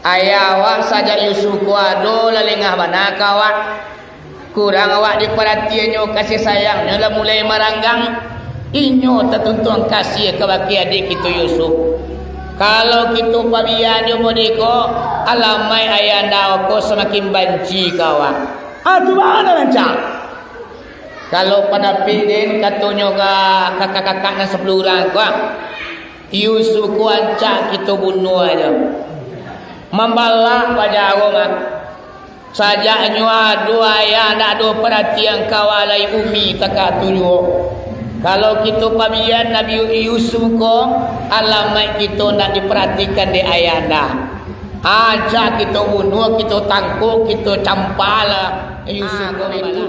Ayah awak saja Yusuf kuado lalengah banaka awak. Kurang awak diperhatiannya kasih sayangnya lah mulai meranggang. Inyo tertuntung kasih ke baki adik kita Yusuf. Kalau kita pabiannya modeko alamai ayanda aku semakin benci kawan. Aduh mana rancang? Kalau pada piden katanya kakak-kakak dan 10 orang kawan. Yusuf kuancak kita bunuh aja. Membalak pada orang sajaknya dua ayah nak do perhatian kawalai umi tak tunjuk. Kalau kita pabian Nabi Yusuf ko alamat kita nak diperhatikan di ayanda. Aja kita bunuh, kita tangkuk, kita campala Yusuf ko itu.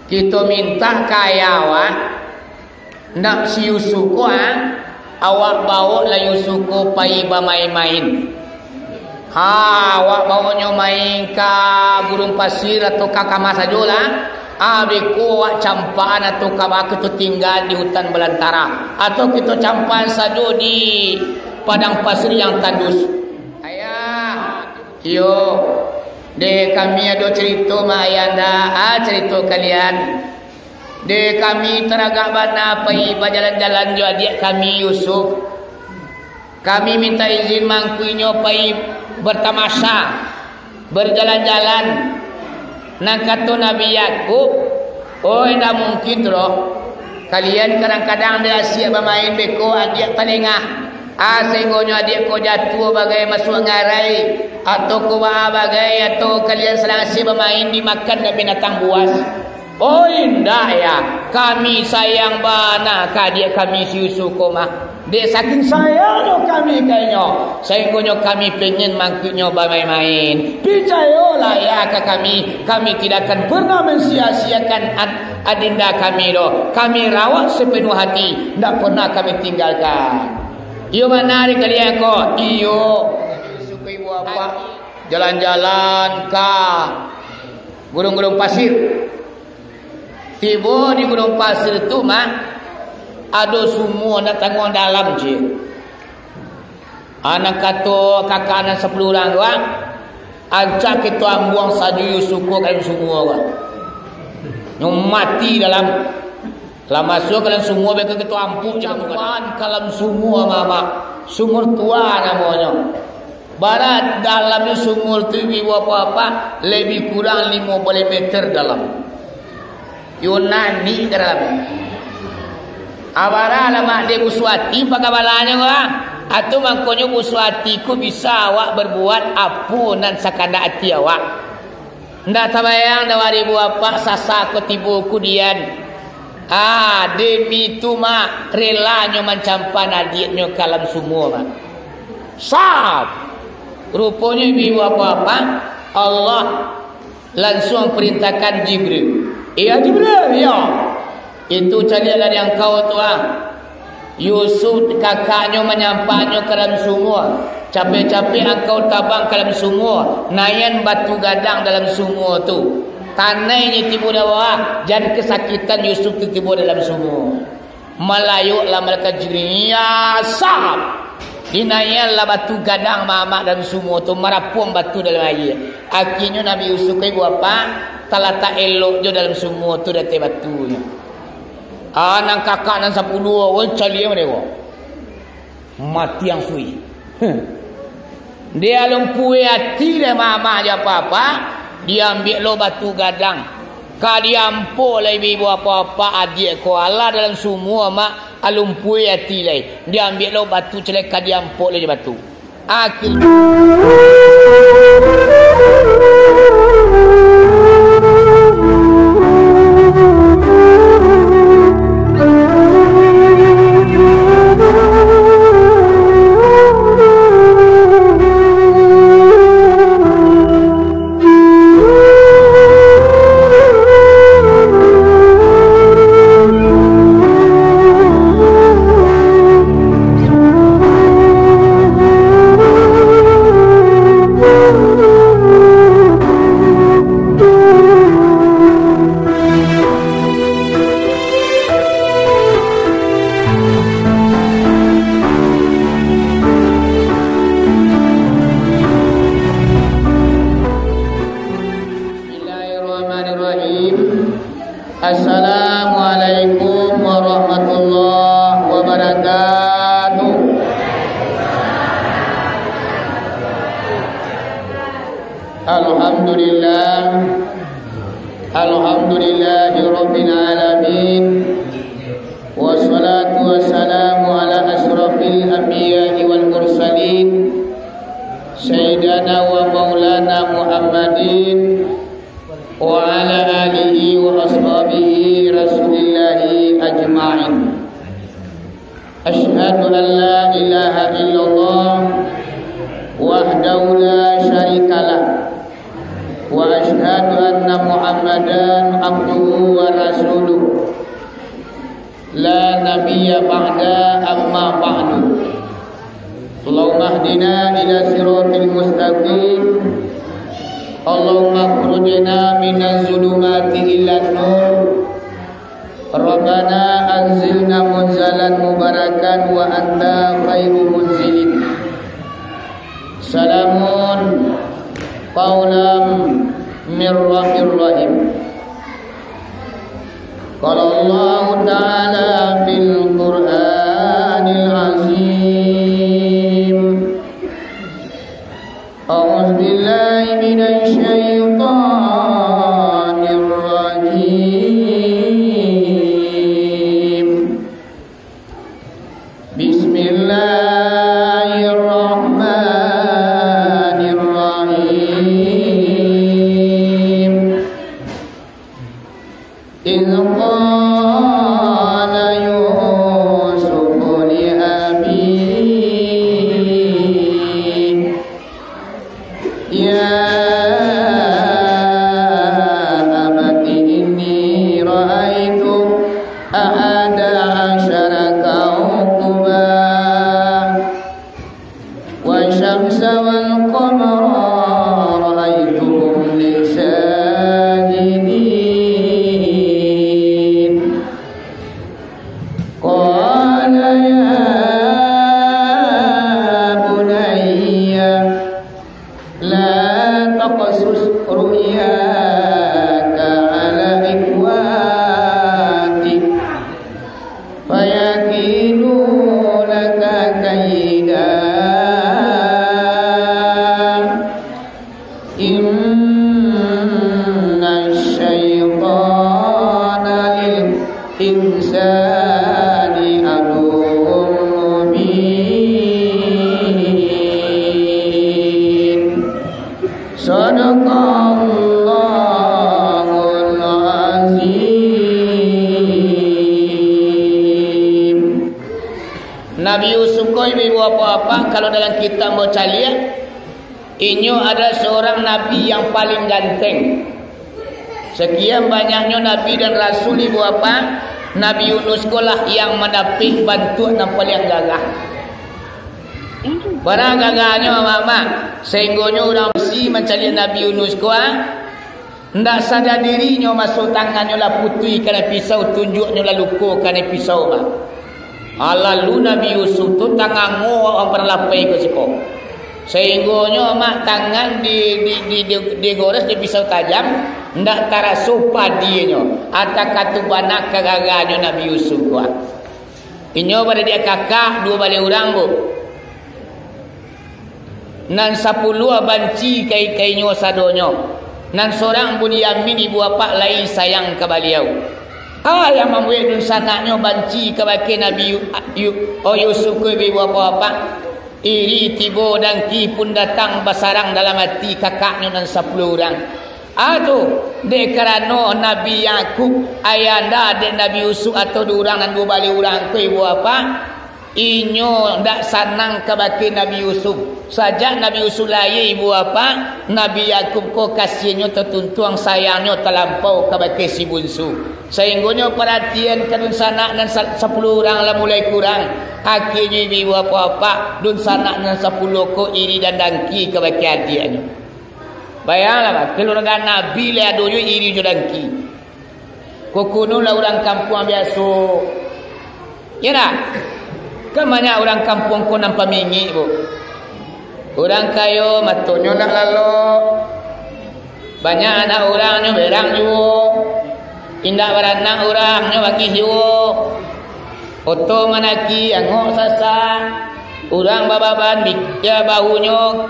Kita minta kayawan nak si Yusuf ko awak bawa lah Yusuf ko pai bermain-main. Awak bawanya main ke gurun pasir atau ke kamar saja lah. Beku awak campaan atau kabak kita tinggal di hutan belantara. Atau kita campaan saja di padang pasir yang tandus. Ayah, yo, de kami ada cerita ayanda, cerita kalian. De kami teragak bana pergi berjalan-jalan jo adik kami Yusuf. Kami minta izin mangkuinyo pergi bertamasya, berjalan-jalan. Nang kata Nabi Yakub, oh tidak mungkin roh. Kalian kadang-kadang dia asyik bermain beko adik telengah. Sehingga adik kau jatuh bagai masuk ngarai atau kau bagai atau kalian sedang asyik bermain dimakan dan binatang buas. Oh indah ya, kami sayang bana kadik kami si Yusuf koma. Dek saking sayang kami kayaknya. Sehingga kami pengen mangkuknya bermain-main. Percayalah ya ke kami tidak akan pernah mensia-siakan adinda kami loh. Kami rawat sepenuh hati, tidak pernah kami tinggalkan. Iyo mana hari kalian kok? Iyo. Yusuf ibu apa? Jalan-jalan ke gunung-gunung pasir. Tiba di gunung pasir tu ada semua nak tanggung dalam je. Anak kata kakak anak 10 orang kan, ajak kita ambuang saja Yusuf kan semua kan. Yang mati dalam masuk dalam semua mereka kita ampuk campur dalam semua mama. Sumur tua namanya. Barat dalamnya sumur tu apa-apa lebih kurang 50 meter dalam. Yunani dalam. Abara lama dia buswati pakabalanya wah. Atau mangkonyo buswati ku bisa awak berbuat apa nan sakanda hati awak. Ndak tabayang dawari buapa sasa ko tibu kudian. Demi tu relanya mencampan adiknya kalam semua Sab. Rupanya ibu apa-apa Allah langsung perintahkan Jibril. Jibril ya. Itu carilah yang kau tu Yusuf kakaknya menyampainya ke dalam sumur. Capek-capek engkau tabang ke dalam sumur. Nayan batu gadang dalam sumur tu. Tanahnya tiba di bawah. Dan kesakitan Yusuf tu tiba dalam sumur. Melayuklah mereka Jibril. Ya sahab. Dinayanlah batu gadang mamak dalam sumur tu. Merapuang batu dalam air. Akhirnya Nabi Yusuf ibu apa? Telah tak elok je dalam sumur tu datai batunya. Nang kakak nang 10 orang cari mereka. Mati yang sui. Dia lumpui hati dia mama aja apa-apa. Dia ambil lo batu gadang. Kali ampuh lah ibu apa-apa adik ko Allah dalam semua mak alumpui hati lah. Dia ambil lo batu celek kali ampuh lah batu. Akhir Alhamdulillah, alhamdulillahirabbil alamin. Wassalatu wassalamu ala asyrafil anbiya'i wal mursalin sayyidina wa maulana Muhammadin wa ala alihi wa ashabihi rasulillahi ajma'in. Asyhadu an la ilaha illallah wahdahu la syarikalah wa asyhadu anna Muhammadan abduhu wa rasuluh la nabiyya ba'da amma ba'du. Allahumma hdina ila siratil mustaqim. Allahumma khrijna minaz zulumati ilan nur. Rabbana anzilna munzalan mubarakan wa anta khairu munzilin. Salamun qawlam min rabbir rahim. Qala Allah Ta'ala fil Qur'anil Azim. A'udzu billahi minasy syaithanir rajim. Bismillahirrahmanirrahim. إذ قال يوسف لأبيه يا أبت إني رأيت أحد عشر كوكبا والشمس والقمر رأيتهم لي ساجدين. قال يا بني لا تقصص رؤياك على إخواتك فيكيدوا لك كيدا إن الشيطان للإنسان عدو مبين. Sadaqallahul azim. Nabi Yusuf kau ibu apa-apa kalau dalam kitab baca lihat, ini ada seorang nabi yang paling ganteng. Sekian banyaknya nabi dan rasul ibu apa, Nabi Yunus kolah yang mendapat bantuan yang paling gagah. Barang gagahnya mama, sehingga orang mesti mencari Nabi Yunus kuah. Ndak sadar dirinya masuk tangannya lah putui kena pisau, tunjuknya lah luka kena pisau bah. Lalu Nabi Yusuf tu tangan orang pernah lapai ke siko. Sehingga mak tangan digores di pisau tajam, ndak tarasu padinya. Atak katu banak kagagahnya Nabi Yusuf kuah. Inyo pada dia kakak dua balik orang bu. Nan 10 banci kai-kainya sadonyo. Nan seorang Bunyamin ibu bapa lain sayang ke beliau. Yang membuat dun sanaknya banci ke baki Nabi Yusuf ke ibu bapa. Iri tiba dan ki pun datang basarang dalam hati kakaknya nan 10 orang. Aduh, de kerana Nabi Yakub ayanda de Nabi Yusuf atau 2 orang dan 2 balik orang ke ibu bapa. Inyo ndak sanang ke baki Nabi Yusuf. Sajak Nabi Yusuf lahir ibu apa, Nabi Yakub ko kasihnya tertuntuang sayangnya terlampau ke baki si bunsu. Sehingga perhatian ke dun sanak dan 10 orang lah mulai kurang. Akhirnya ibu apa dun sanak dan 10 ko iri dan dangki ke baki adiknya. Bayanglah keluarga Nabi le adoyo iri jo dangki. Kokono lah orang kampung biasa. Ya nak? Kan banyak orang kampung ko nampak mingi bu. Orang kayo matonyo nak lalu. Banyak anak orangnya berang juga. Indah beranak orangnya bagi jiwa. Oto manaki angok sasa. Orang bababan bicara bahunya.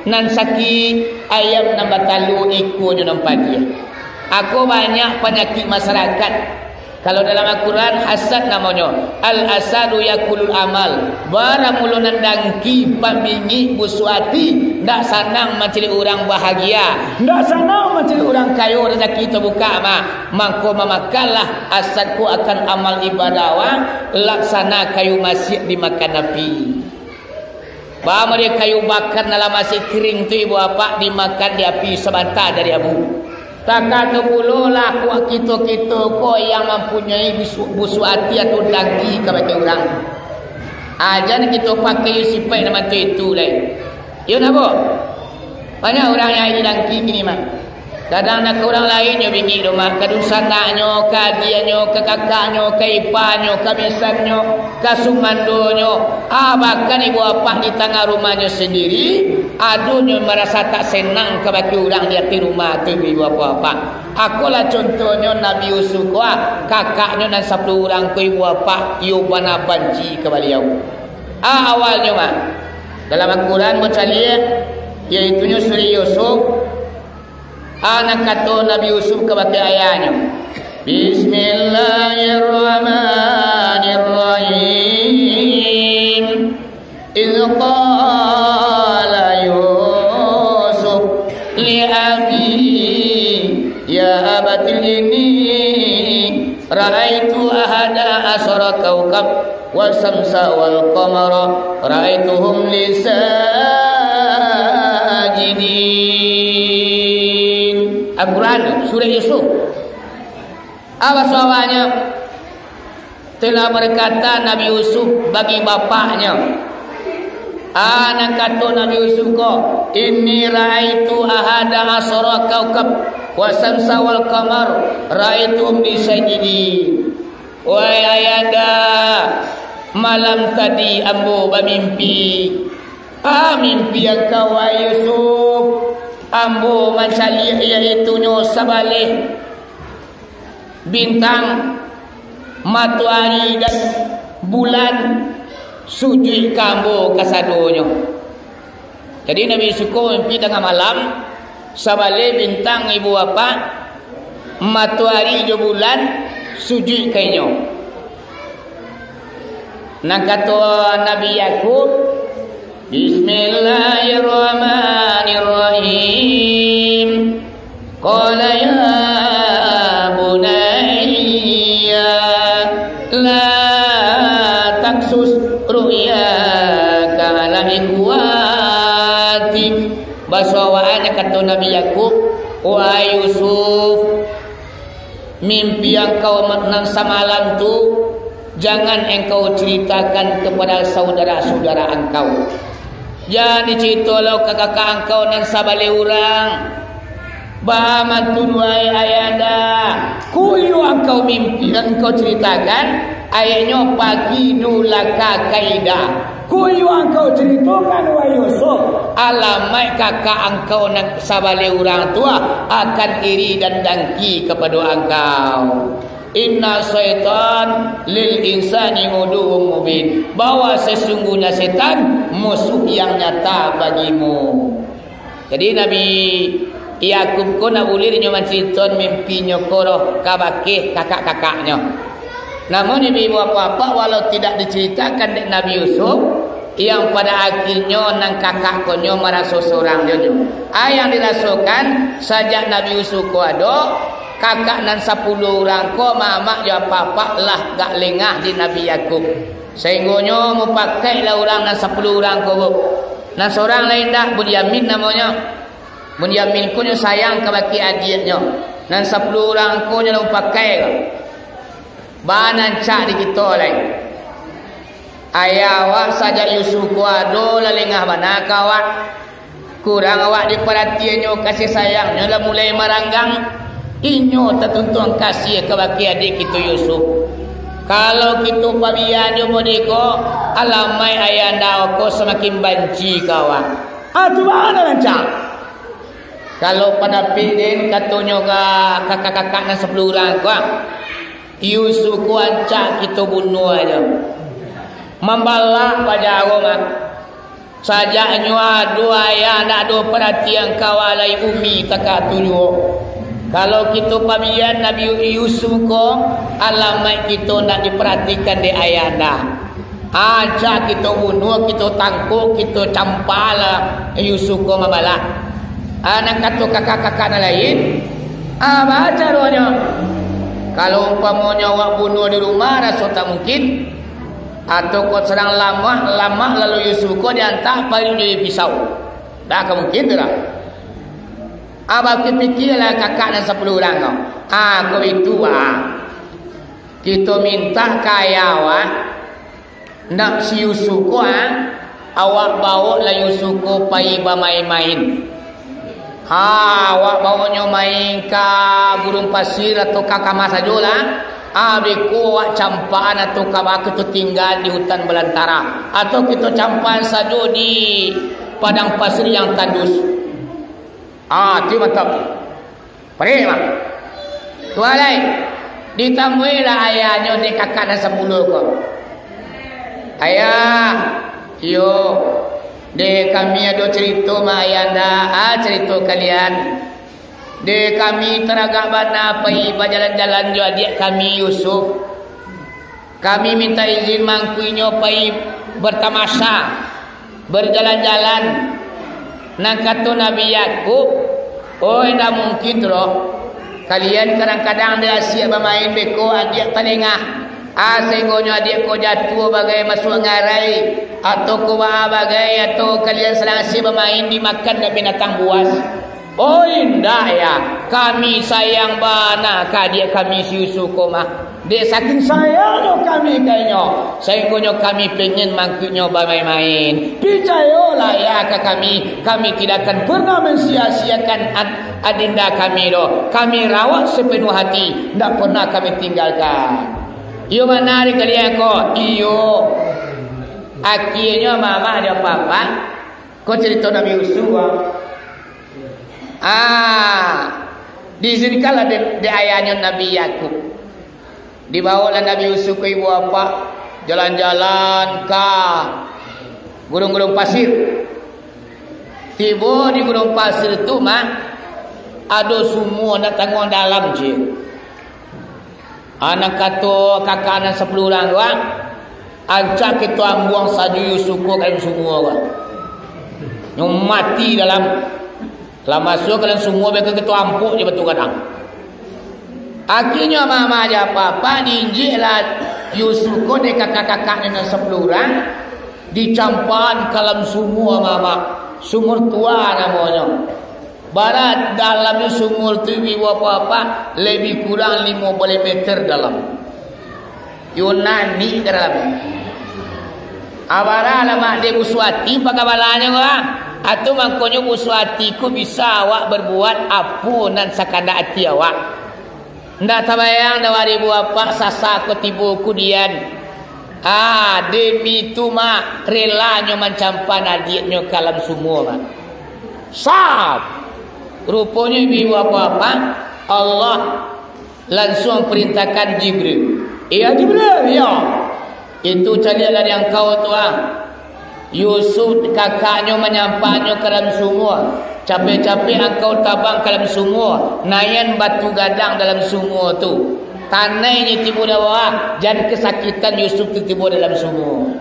nan saki ayam nambah talu ikunya nampak dia. Aku banyak penyakit masyarakat. Kalau dalam Al-Quran hasad namanya. Al-asadu yakulul amal. Barang mulunan dangki pambingi busuati. Ndak sanang mencari orang bahagia. Ndak sanang mencari orang kaya rezeki terbuka mah. Mangko memakanlah asadku akan amal ibadah laksana kayu masjid dimakan api. Bahawa dia kayu bakar dalam masih kering tu ibu bapa dimakan di api sebentar dari abu. Tak kata pula lah kita ko yang mempunyai busuk hati atau daging kepada orang. Ajar kita pakai sifat nama tu itu lah. Ya nak apa? Banyak orang yang ada daging ni mah. Kadang nak ke orang lain dia bingi rumah, ke dusananya, ke adiannya, ke kakaknya, ke iparnya, ke misannya, ke sumandonyo. Bahkan ibu bapa di tengah rumahnya sendiri, adunya merasa tak senang kepada orang di hati rumah tu ibu bapa. Akulah contohnya Nabi Yusuf, kakaknya dan 10 orang ke ibu bapa, ibu bana banci ke beliau. Awalnya mah dalam Al-Quran baca lihat, iaitunya surah Yusuf. Anak kata Nabi Yusuf kepada ayahnya, Bismillahirrahmanirrahim. Idh qala Yusuf li abi ya abati inni ra'aitu ahada asara kawkab wa samsa wal qamara ra'aituhum li sajidin. Al-Quran surah Yusuf. Apa soalnya? Telah berkata Nabi Yusuf bagi bapaknya. Anak kata Nabi Yusuf ko, inni ra'aitu ahada asara kawkab wa samsa wal qamar ra'aitum bi sajidin. Wahai ayanda, malam tadi ambo bermimpi. Mimpi yang kau Yusuf. Ambo mencari iaitunya sabalik bintang, matahari dan bulan sujud kambo kasadonya. Jadi Nabi Yusuf mimpi tengah malam sabalik bintang ibu bapa, matahari dan bulan sujud kayaknya. Nak kata Nabi Yakub, Bismillahirrahmanirrahim. Qala ya bunayya la taksus ru'yaka ala ikhwatik. Basawaannya kata Nabi Yakub, wahai Yusuf, mimpi yang kau menang semalam tu jangan engkau ceritakan kepada saudara-saudara engkau. Jangan diceritakan ke kakak engkau dan sabale orang. Bahamatun wahai ayanda, kuyu engkau mimpi dan engkau ceritakan. Ayatnya pagi nulaka kaidah. Kuyu engkau ceritakan wahai Yusuf, alamai kakak engkau dan sabale orang tua akan iri dan dengki kepada engkau. Inna syaitan lil insani uduwwum mubin. Bahwa sesungguhnya setan musuh yang nyata bagimu. Jadi Nabi Yakub ko nak boleh dia menceritakan mimpinya koroh kabake kakak-kakaknya. Namun ibu bapa walau tidak diceritakan dengan Nabi Yusuf, yang pada akhirnya nang kakak konyo merasa seorang dia. Yang dirasakan sajak Nabi Yusuf ko ada kakak dan 10 orang ko mamak ya papa lah gak lengah di Nabi Yakub. Sehingganya mau pakai lah orang dan 10 orang ko. Dan seorang lain dah Bunyamin namanya. Bunyamin ko sayang kepada adiknya. Dan 10 orang ko nya mau pakai. Banan cak di kita lain. Ayah awak saja Yusuf ko ado lah lengah banaka awak. Kurang awak diperhatiannya kasih sayangnya lah mulai meranggang. Inyo tertentu kasih kepada adik kita Yusuf. Kalau kita pabiannya bodeko, alamai ayanda aku semakin benci kawan. Tu mana rancang? Kalau pada piden katanya kakak-kakak dan 10 orang kawan, Yusuf ku ancak kita bunuh aja. Membalak pada aroma. Sajaknya dua ayah nak do perhatian kawalai umi taka tuju. Kalau kita pamian Nabi Yusuf ko alamat kita nak diperhatikan di ayanda. Aja kita bunuh, kita tangkuk, kita campala Yusuf ko mabala. Anak kata kakak-kakak lain. Apa caranya? Kalau umpamanya awak bunuh di rumah rasa tak mungkin. Atau kau sedang lama lalu Yusuf kau diantar paling jadi pisau. Tak mungkin tu lah. Abang fikirlah kakak dan 10 orang kau. Kau itu kita minta kaya awak nak si Yusuf kau awak bawa lah Yusuf kau pergi bermain-main. Awak bawanya main ke gurun pasir atau ke kamar sajalah. Abiku awak campaan atau kabak kita tinggal di hutan belantara atau kita campaan saja di padang pasir yang tandus. Itu mantap. Perih mak. Tuan lain ditamuilah ayahnya di kakak dan 10 kau. Ayah, yo, de kami ada cerita mak ayanda, cerita kalian. De kami teragak bana pergi berjalan-jalan jo adik kami Yusuf. Kami minta izin mangkuinyo pergi bertamasya, berjalan-jalan. Nak kata Nabi Yakub, dah mungkin roh. Kalian kadang-kadang dia asyik bermain beko adik telengah. Sehingga adik kau jatuh bagai masuk ngarai atau kau bagai atau kalian sedang asyik bermain dimakan dengan binatang buas. Indah ya. Kami sayang bana kadia kami si Yusuf koma. Dia saking sayang kami kayaknya. Sehingga kami pengen mangkunya bermain-main. Percayalah ya ke kami. Kami tidak akan pernah mensia-siakan adinda kami doh. Kami rawat sepenuh hati. Tak pernah kami tinggalkan. Iyo mana hari kalian kok? Iyo. Akhirnya mama ada papa. Kau cerita Nabi Yusuf. Diizinkanlah di ayahnya Nabi Yakub. Dibawalah Nabi Yusuf ke ibu bapa jalan-jalan ke gunung-gunung pasir. Tiba di gunung pasir itu ada semua nak tanggung dalam je. Anak kata kakak anak 10 orang ajak kita ambuang saja Yusuf ke semua orang. Yang mati dalam masuk kalian semua mereka kita ampuk je betul kadang. Akhirnya mama aja papa diinjiklah Yusuf ko de kakak-kakaknya 10 orang dicampan kalam semua mama. Sumur tua namanya. Barat dalamnya sumur tu ibu apa lebih kurang 50 meter dalam. Yunani dalam. Abara lama de buswati pakabalanya atau mangkonyo buswatiku bisa awak berbuat apa nan sakanda hati awak. Ndak tabayang dawari buapa sasa ko tibu kudian. Demi tu relanya mencampan adiknya kalam semua Sab. Rupanya ibu apa Allah langsung perintahkan Jibril. Jibril ya. Itu carilah yang kau tuah. Yusuf kakaknya menyampainya ke dalam sumur. Capek-capek engkau tabang ke dalam sumur. Nayan batu gadang dalam sumur tu. Tanahnya tiba di bawah. Dan kesakitan Yusuf tu tiba dalam sumur.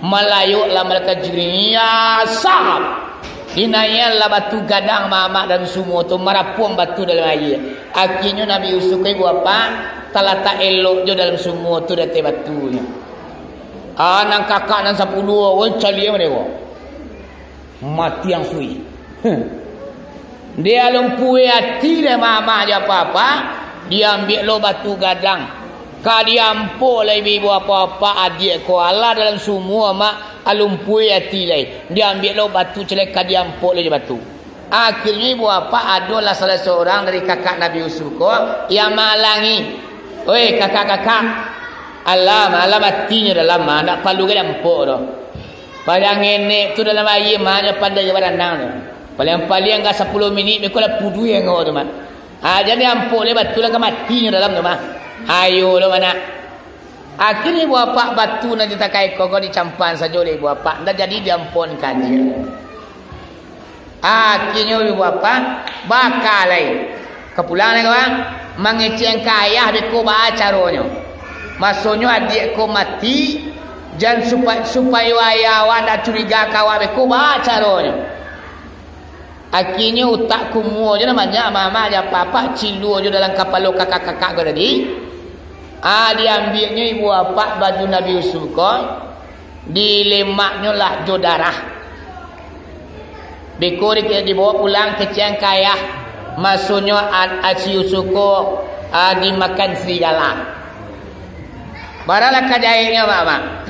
Melayuklah malaikat Jibril. Ya sahab. Dinayanlah batu gadang mamak dalam sumur tu. Merapuang batu dalam air. Akhirnya Nabi Yusuf ibu apa? Telah tak elok je dalam sumur tu dari batunya. Anak kakak dan 10 orang cari mereka. Mati yang sui. Dia lumpui hati dia mama dia apa-apa. Dia ambil lo batu gadang. Ka dia ampuk lah ibu apa-apa adik ko Allah dalam semua mak alumpui hati lah. Dia ambil lo batu celaka dia ampuk lah batu. Akhirnya ibu apa adalah salah seorang dari kakak Nabi Yusuf ko yang malangi. Oi kakak-kakak. Alam hatinya dalam nak perlu ke dampuk tu. Padang nenek tu dalam air mana pandai ke barandang tu. Paling-paling enggak 10 minit mereka lah pudu yang ngau tu jadi ampuk le betul lah matinya dalam tu Ayo lo mana. Akhirnya ibu bapa batu nak ditakai kau dicampan saja oleh ibu bapa. Dah jadi diampunkan dia. Akhirnya ibu bapa bakal lagi. Kepulang ni kawan. Mengeceng kaya beku bacaronyo. Maksudnya adik ko mati. Dan supaya ayawan tak curiga kawan beku bacaronyo. Akhirnya utak kumua je namanya. Mama je papa cilu je dalam kapal kakak-kakak ko tadi. Diambilnya ibu bapa baju Nabi Yusuf ko, dilemaknya lah jo darah. Beko dibawa pulang ke Cengkayah, maksudnya Aci Yusuf ko dimakan serigala. Baralah kajainya mama.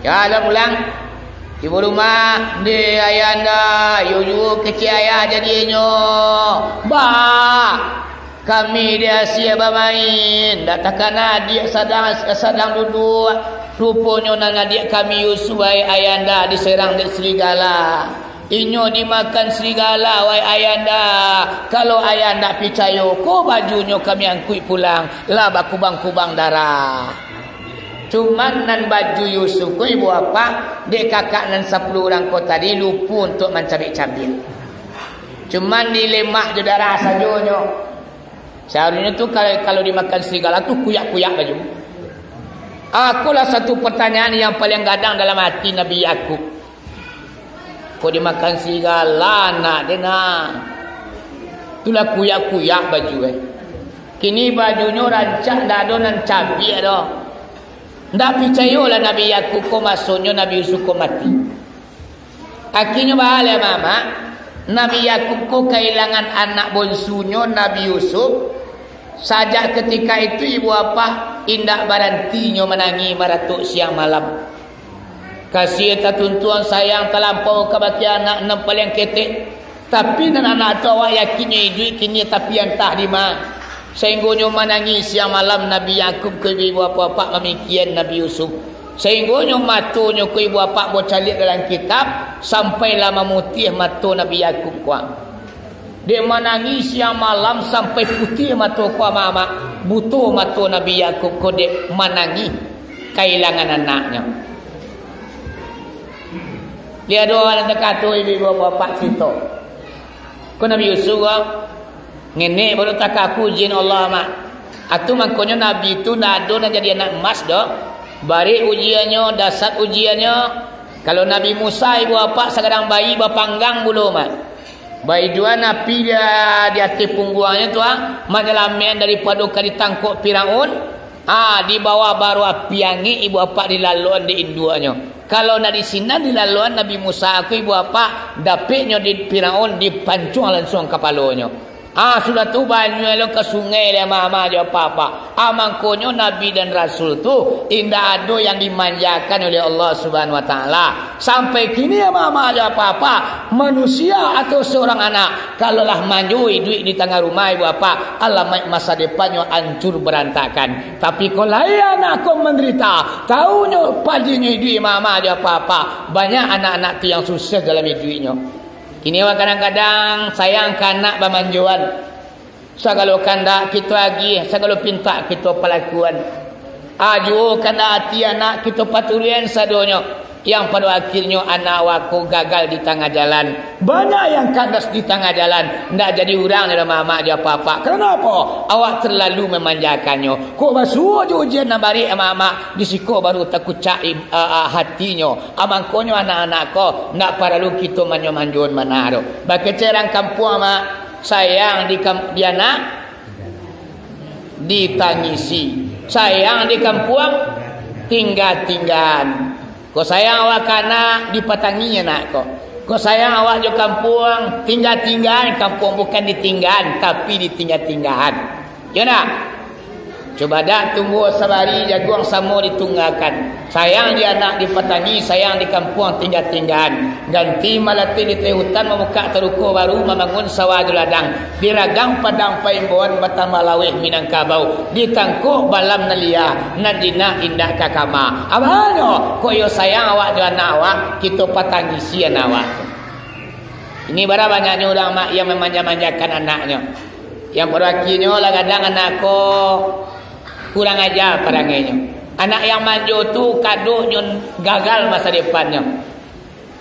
Ya ada pulang ibu rumah di ayanda, yuyu kecil ayah jadinya. Kami dia siapa main. Datakan adik sedang duduk. Rupanya nang adik kami Yusuf wai ayanda diserang di serigala. Inyo dimakan serigala wai ayanda. Kalau ayanda percaya ko bajunya kami angkut pulang. Lah bakubang-kubang darah. Cuman nan baju Yusuf ko ibu apa? Dek kakak nan 10 orang ko tadi lupa untuk mencabik-cabik. Cuman dilemak je darah sajonyo. Seharusnya tu kalau dimakan serigala tu kuyak-kuyak baju. Akulah satu pertanyaan yang paling gadang dalam hati Nabi Yakub. Kau dimakan serigala nak dengar. Itulah kuyak-kuyak baju. Kini bajunya rancak dah ada nan cabi dah. Tak percayalah Nabi Yakub kau maksudnya Nabi Yusuf kau mati. Akhirnya bahagia mama. Nabi Yakub kau kehilangan anak bonsunya Nabi Yusuf. Sajak ketika itu ibu bapa indah barantinya menangi maratuk siang malam. Kasih tuntuan sayang terlampau ke anak enam paling ketek. Tapi dan anak tu awak yakinnya hidup kini tapi entah di mana. Sehingga menangis siang malam Nabi Yakub ke ibu bapa memikian Nabi Yusuf. Sehingga matunya ke ibu bapa baca lihat dalam kitab sampailah memutih mata Nabi Yakub kuat. Dia menangis siang malam sampai putih mata kuat mama. Butuh mata Nabi Yakub ko dia menangis kehilangan anaknya. Dia doa dan dekat tu ibu bapa cerita. Ko Nabi Yusuf ngenek baru tak aku jin Allah mak. Atu makanya Nabi tu nak ada nak jadi anak emas dah. Bari ujiannya, dasar ujiannya. Kalau Nabi Musa ibu bapa sekarang bayi bapanggang bulu mak. Bayi dua napi dia di atas punggungnya tu menyelamatkan daripada ditangkap Firaun. Dibawa baru api angin ibu bapa dilaluan di induanya. Kalau nak di sini dilaluan Nabi Musa aku ibu bapa dapatnya di Firaun dipancung langsung kepalanya. Sudah tu banyak lo ke sungai dia mama dia apa-apa. Mangkonyo Nabi dan Rasul tu indah ada yang dimanjakan oleh Allah Subhanahu Wa Taala. Sampai kini ya mama dia apa-apa. Manusia atau seorang anak kalaulah manjui duit di tengah rumah ibu apa, alamat masa depannya hancur berantakan. Tapi kalau anak kau menderita, tahunya paginya duit mama dia apa-apa. Banyak anak-anak tu yang sukses dalam hidupnya. Ini kadang-kadang sayang kanak bamanjuan. Segala kandak kita lagi, segala pinta kita pelakuan. Aju kandak hati anak kita paturian sadonya. Yang pada akhirnya anak waku gagal di tengah jalan. Banyak yang kandas di tengah jalan. Tak jadi orang dalam mama dia apa-apa. Kenapa? Awak terlalu memanjakannya. Kau basuh je ujian nak balik mama. Disiko baru takut cai hatinya. Amangkonyo anak-anak kau. Nak perlu kita manjo-manjuan manaro. Bagi cerang kampung mak. Sayang di anak. Ditangisi. Sayang di kampung. Tinggal-tinggal. Kau sayang awak kana dipatanginya nak kau. Kau sayang awak di kampung tinggal-tinggal. Kampung bukan ditinggal tapi ditinggal-tinggal. Ya nak? Coba dah tunggu sabari jaguang sama ditunggakan. Sayang di anak dipatangi, sayang di kampung tinggal-tinggal. Ganti malati di hutan memuka teruko baru membangun sawah di ladang. Biragang padang paimbuan batang malawih Minangkabau. Ditangkuk balam nalia nadina indah kakama. Abahano koyo sayang awak di anak awak kita patangi sian awak. Ini berapa banyaknya orang mak yang memanja-manjakan anaknya. Yang berakhirnya lah kadang anak ko kurang ajar perangannya. Anak yang manjo tu kaduknya gagal masa depannya.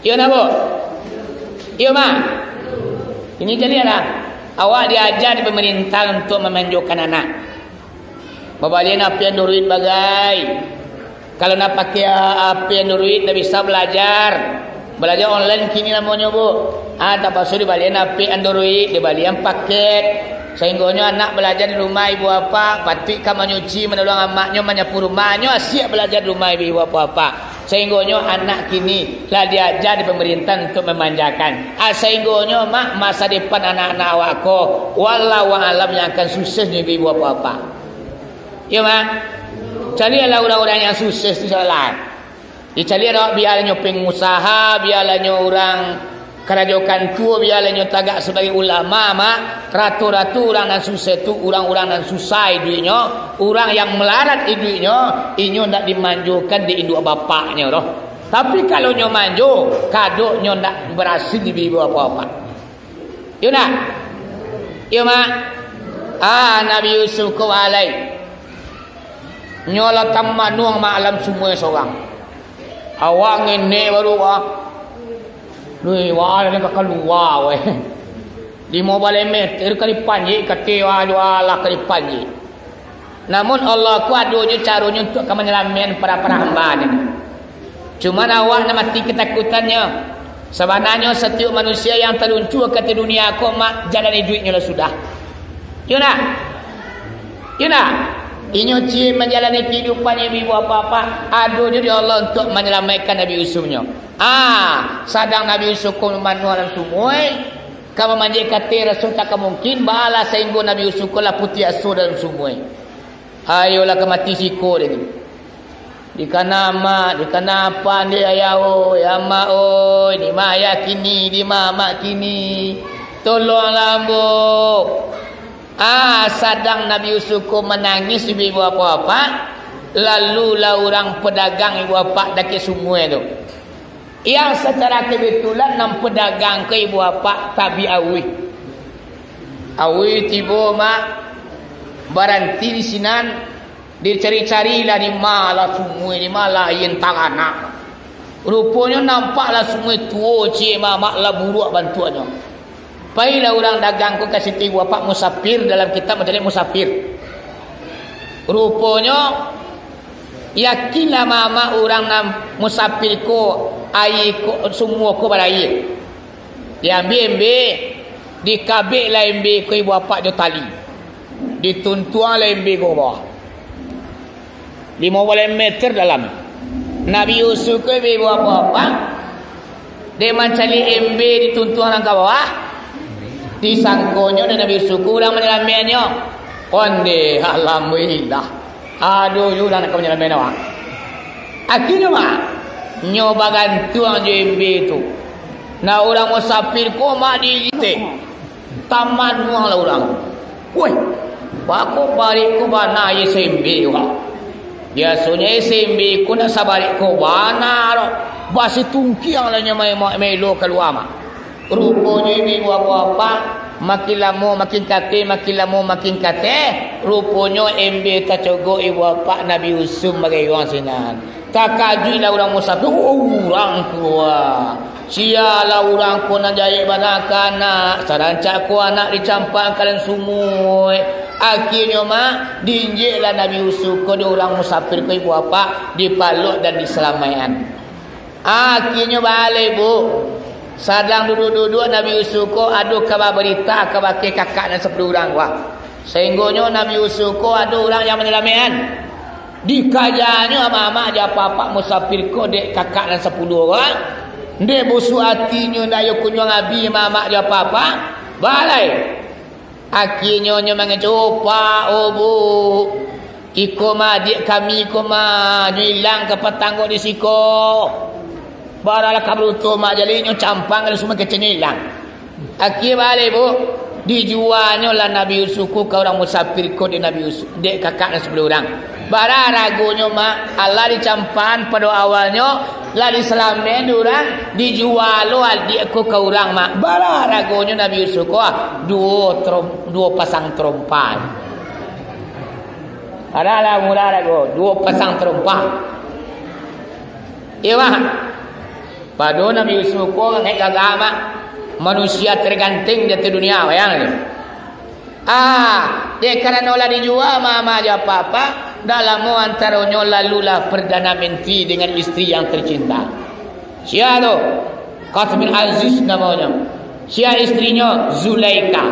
Iya nak bu? Iya mak? Ini jadi lah. Awak diajar di pemerintah untuk memanjokan anak. Babalian apa yang duit bagai. Kalau nak pakai apa yang duit, tak bisa belajar. Belajar online kini namanya bu. Tak pasal di balian apa Android, di balian paket. Sehingga anak belajar di rumah ibu bapa, patut kamu nyuci menolong amaknya, menyapu rumahnya, asyik belajar di rumah ibu bapa. Sehingga anak kini lah diajar di pemerintah untuk memanjakan. Sehingga mak masa depan anak-anak awakku, wallahu alam yang akan suksesnya ibu bapa. Ya mak, carilah orang-orang yang sukses di jalan. Dicarilah biarnya pengusaha, biarnya orang kerajaan tua, biarnya tagak sebagai ulama mak. Ratu-ratu orang yang susah tu, orang-orang yang susah duitnya, orang yang melarat duitnya, inyo nak dimanjukan di induk bapaknya roh. Tapi kalau nyo manjo, kadoknya nak berhasil di ibu apa-apa. Yo nak? Yo mak. Nabi Yusuf ko alai. Nyola tamanuang malam semua seorang. Awak ngene baru Lui wala ni keluar weh. 5 meter kali panji ketewa jualah kali panji. Namun Allah ku adunya caranya untuk menyelamatkan para hamba ni. Cuma awak nak mati ketakutannya. Sebenarnya setiap manusia yang terluncur ke dunia aku mak jalani duitnya lah sudah. You nak? You nak? Inyo ci menjalani kehidupan ibu apa-apa. Adunya di Allah untuk menyelamatkan Nabi Yusufnya. Sadang Nabi Yusuf manual semua. Kamu manjai kata Rasul tak mungkin balas sehingga Nabi Yusuf lah putih asur dalam semua. Ayolah kemati siko dia. Di kana apa dia ayah ya mak oi di mak ya kini di mak kini. Tolonglah bu. Sadang Nabi Yusuf menangis ibu apa-apa. Lalulah orang pedagang ibu apa daki semua tu. Yang secara kebetulan nam pedagang ke ibu apa tabi awi. Awi tiba mak baranti di sinan dicari-carilah di malah semua di malah yang tanganak. Rupanya nampaklah semua tua cik mak lah buruk bantuannya. Pailah orang dagang ku kasih tiga pak musafir dalam kitab macam musafir. Rupanya yakinlah mama orang nam musafir ko air ko semua ko balai. Diambil dikabik lah embe ko ibu bapa jo tali. Dituntuang lah embe ko bawah. 5 meter dalam. Nabi Yusuf ko ibu bapa dia mencari embe dituntuang ke bawah. Disangkonya dan Nabi Yusuf kurang menyelamatkannya. Onde alhamdulillah. Aduh juga nak menyelamatkan awak. Akhirnya mak nyoba gantuang JMB itu. Nah orang musafir ko mak digite. Taman muang lah orang. Woi, bako balik ko bana SMB juga. Biasanya SMB ko nak sabalik ko bana ro. Basi tungkiang lah nyamai melo keluar mak. Rupanya ibu apa makin lama makin kate, makin lama makin kate. Rupanya MB tak cogo ibu apa Nabi Yusuf bagi orang sinan. Tak kajuilah orang musafir. Orang kuah. Sialah orang ko nak jaya banakan nak. Sarancak ko anak dicampak kalian semua. Akhirnya mak diinjeklah Nabi Yusuf ko di orang musafir ko ibu apa dipaluk dan diselamatkan. Akhirnya balik bu. Sadang duduk-duduk Nabi Yusuf ko aduh kabar berita kabar kakak dan 10 orang wah. Sehingga Nabi Yusuf ko aduh orang yang menyelamatkan. Dikajanya mama aja apa musafir ko dek kakak dan 10 orang. Dek busuk hatinya dah yo kunjung abi mama aja apa balai. Akhirnya nya mengecopa bu. Iko ma dik kami ko ma hilang ke petanggo di siko. Baralah kabruto mak jalinya campang kalau semua kecil hilang. Akhir balik bu. Dijualnya lah Nabi Yusuf ke orang musafir ko di Nabi Yusuf. Dek kakak dan 10 orang. Bara ragunya mak Allah dicampang pada awalnya. Lah diselamin orang. Dijual lo adik ko ke orang mak. Bara ragunya Nabi Yusuf ko dua pasang trompat. Adalah mula lagu dua pasang terumpah. Iya. Pada Nabi Yusuf ko ang agama manusia tergantung di dunia bayang ni. Dia karena olah dijual mama aja papa dalam antaranya lalulah perdana menteri dengan istri yang tercinta. Siapa tu? Qasim bin Aziz namanya. Siapa istrinya? Zulaika.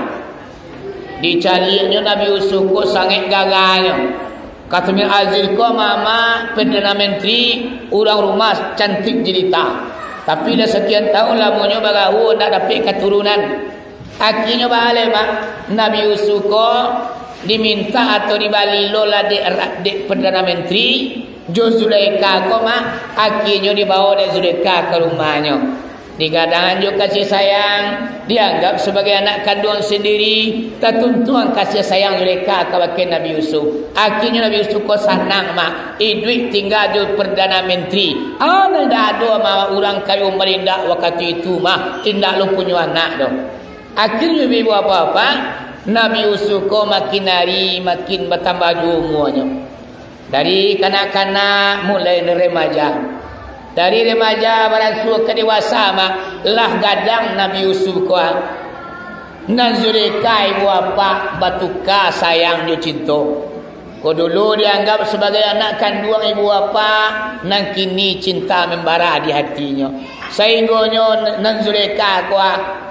Dicarinya Nabi Yusuf ko sangat gagahnya. Qasim bin Aziz ko mama perdana menteri orang rumah cantik jelita. Tapi dah sekian tahun lamanya bagawu tak dapat keturunan. Akhirnya balik mak Nabi Yusuf ko diminta atau dibalilo lah dek perdana menteri Jo Zulaika ko mak akhirnya dibawa dek Zulaika ke rumahnya. Digadang juga kasih sayang, dianggap sebagai anak kandung sendiri, tertuntuan kasih sayang Zulaika kepada Nabi Yusuf. Akhirnya Nabi Yusuf ko senang mak, duit tinggal di perdana menteri. Tidak ada mak orang kayu merindak waktu itu mak, tidak lu punya anak tu. Akhirnya ibu apa-apa, Nabi Yusuf ko makin hari makin bertambah umurnya. Dari kanak-kanak mulai remaja. Dari remaja berasul ke dewasa lah gadang Nabi Yusuf ko nan Zulaika ibu apa batuka sayang dia cinta. Ko dulu dianggap sebagai anak kandung ibu apa nan kini cinta membara di hatinya. Sehingga nan Zulaika ko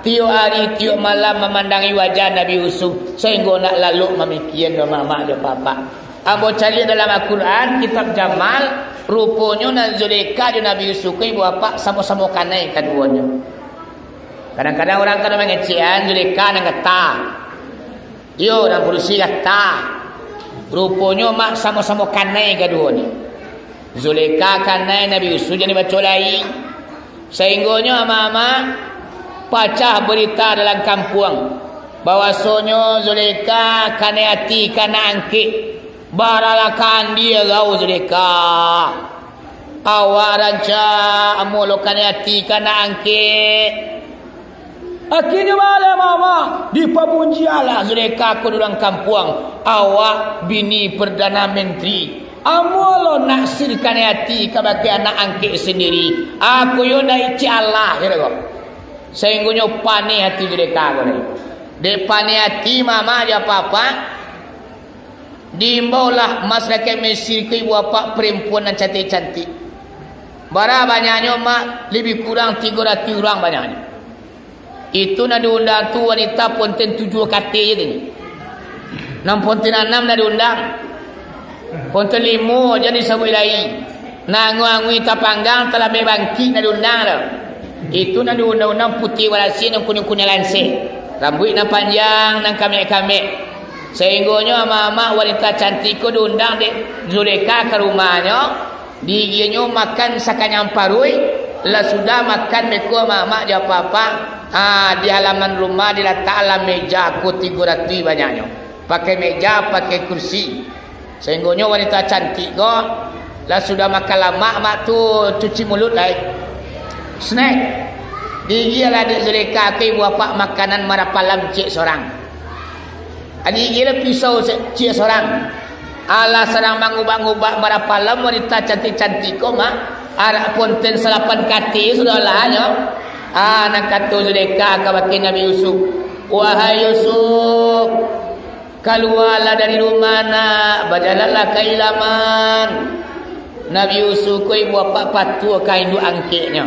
tiap hari tiap malam memandangi wajah Nabi Yusuf sehingga nak lalu memikirkan mama dia papa. Abo cari dalam Al-Quran kitab Jamal rupanya nan Zulaika dan Nabi Yusuf ibu bapa sama-sama kanai keduanya. Kadang-kadang orang kan mengecehan Zulaika nang kata. Yo nang berusi kata. Rupanya mak sama-sama kanai keduanya. Zulaika kanai Nabi Yusuf jadi baca lai. Sehingganya mama pacah berita dalam kampung bahwasanya Zulaika kanai hati kana angkit. Baralakan dia gau Zulaika. Awak ranca amolokan hati kana angke. Akhirnya malam mama dipamunjialah Zulaika ke dalam kampung. Awak bini perdana menteri. Amolo naksirkan hati kepada anak angke sendiri. Aku yo dai Allah kira kau. Sehingga pani hati Zulaika ko ni. De pani hati mama aja papa. Diimbaulah masyarakat Mesir ke ibu bapa perempuan yang cantik-cantik. Berapa banyaknya mak? Lebih kurang 300 orang banyaknya. Itu nak diundang tu wanita ponten 7 kata je ni. 6 ponten 6 nak diundang. Ponten 5 jadi sabui lai. Nangui tapanggang telah bebangki nak diundang dah. Itu nak diundang-undang putih walasi dan kuning-kuning lansir. Rambut nak panjang dan kamek-kamek. Sehingganya mama wanita cantik ko diundang dek Zulaika ke rumahnya. Diginya makan sakanyang parui. Lah sudah makan meko mama dia papa. Di halaman rumah diletak alam meja ko 300 banyaknya. Pakai meja, pakai kursi. Sehingganya wanita cantik ko. Lah sudah makan lama mak tu cuci mulut lah. Snack. Digilah dek Zulaika ke ibu bapa makanan marapalam cik seorang. Adik gila pisau cia seorang. Ala sedang mengubah-ubah marapalam wanita cantik-cantik kau mak. Arak ponten 8 kati sudahlah nyo. Nak kata Zulaika kepada Nabi Yusuf. Wahai Yusuf, keluarlah dari rumah nak, berjalanlah ke ilaman. Nabi Yusuf kau ibu bapa patuh kain du angkeknya.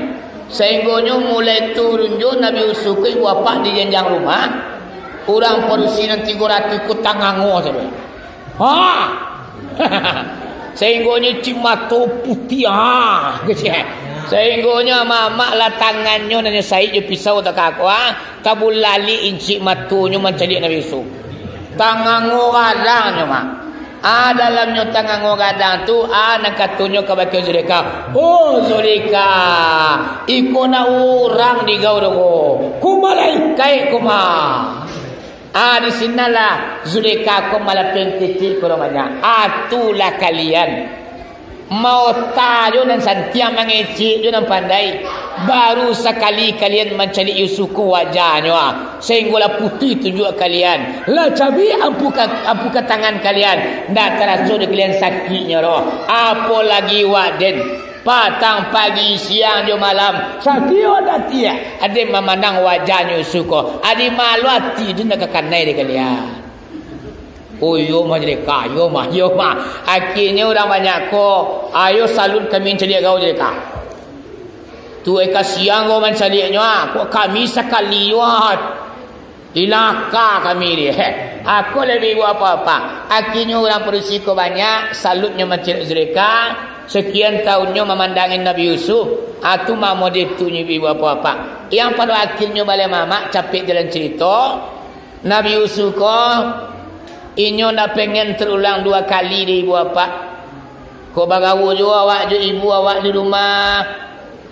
Sehingga mulai turun jo Nabi Yusuf kau ibu bapa di jenjang rumah. Orang perusinan 300 ku tangango saja. Sehingganya cimato putih sehingganya mama lah tangannya nanya saya je pisau tak aku kabul lali inci matunya mencari Nabi Yusuf. Tangango kadangnya mak. Dalamnya tangango kadang tu nak katunya kepada Zulaika. Oh Zulaika, ikona orang di gau dogo. Kumalaikai kuma. Di sinalah Zulaika ko malah penticil ko namanya. Atulah kalian. mau tayo dan santiang mengecik yo dan pandai. Baru sekali kalian mencari Yusuku wajahnya sehinggalah putih tunjuk kalian. Lah cabi ampuka tangan kalian. Ndak terasa kalian sakitnya roh. Apa lagi waden. Patang pagi siang jo malam. Sakio datia. Ade memandang wajahnya Yusuku. Ade malu hati dia nak kekanai dia kalian. Oh yo mah jadi kayo mah akhirnya orang banyak ko ayo salut kami cari kau jadi ka tu eka siang kau mencarinya ko kami sekali wat ilaka kami dia aku lebih buat apa akhirnya orang berisiko banyak salutnya mencari mereka sekian tahunnya memandangin Nabi Yusuf atu mau ditunya buat apa yang pada akhirnya balik mama capek jalan cerita Nabi Yusuf ko inyo nak pengen terulang 2 kali di ibu bapak. Kau bagawu juga awak jo ibu awak di rumah.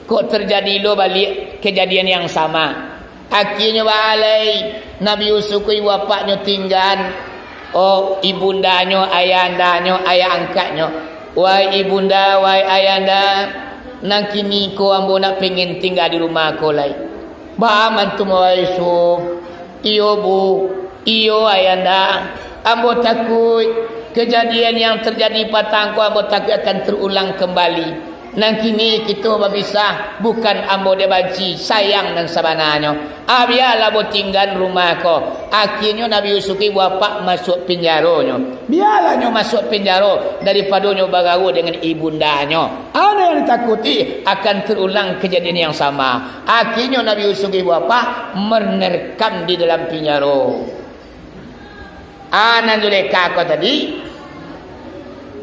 Kok terjadi lo balik kejadian yang sama. Akhirnya balai Nabi Yusuf ibu bapaknya tinggal. Oh ibundanya, ayahandanyo, ayah angkatnya. Wahai ibunda, wahai ayahanda, nang kini ko ambo nak pengen tinggal di rumah ko lai. Ba mantu Yusuf. Iyo bu, iyo ayahanda. Ambo takut kejadian yang terjadi patangku ambo takut akan terulang kembali. Nang kini kita bisa bukan ambo dia benci sayang dan sabananya. Biarlah ambo tinggal rumah ko. Akhirnya Nabi Yusuf ibu bapak masuk penjaranya. Biarlah nyo masuk penjara daripada nyo bagawu dengan ibundanya. Ada yang ditakuti akan terulang kejadian yang sama. Akhirnya Nabi Yusuf ibu bapak menerkam di dalam penjara. Anan Zulekha kau tadi